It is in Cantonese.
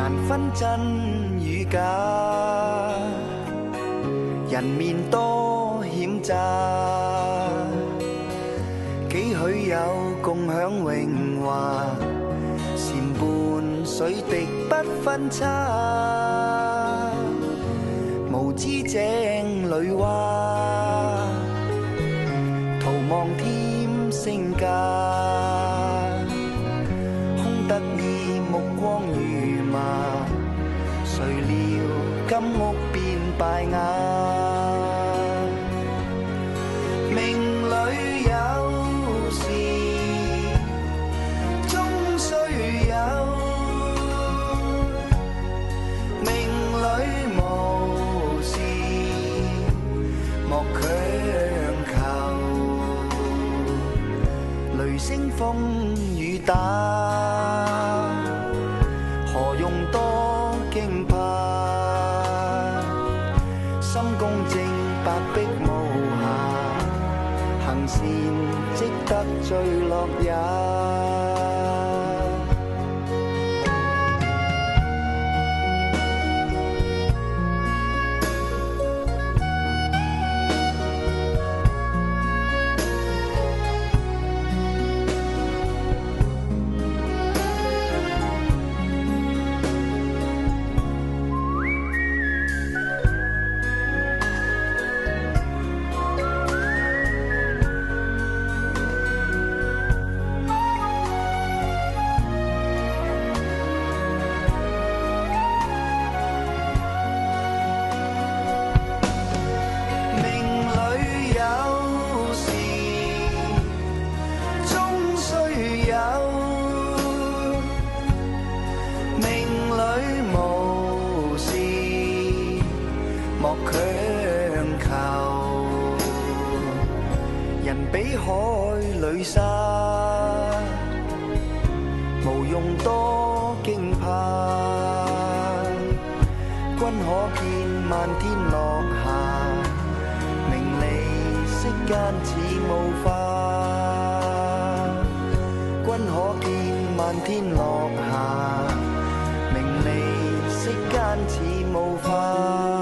難分真與假，人面多險詐，幾許有共享榮華，檐畔水滴不分差，無知井裏蛙，徒望添聲價，空得意目光如麻，誰料金屋變敗瓦，命裏有時終須有，命裏無時莫強求，雷聲風雨打，何用多驚怕，心公正白璧無瑕，行善積得最樂也。比海裏沙，無用多驚怕，君可見漫天落霞，名利息間似霧化，君可見漫天落霞，名利息間似霧化。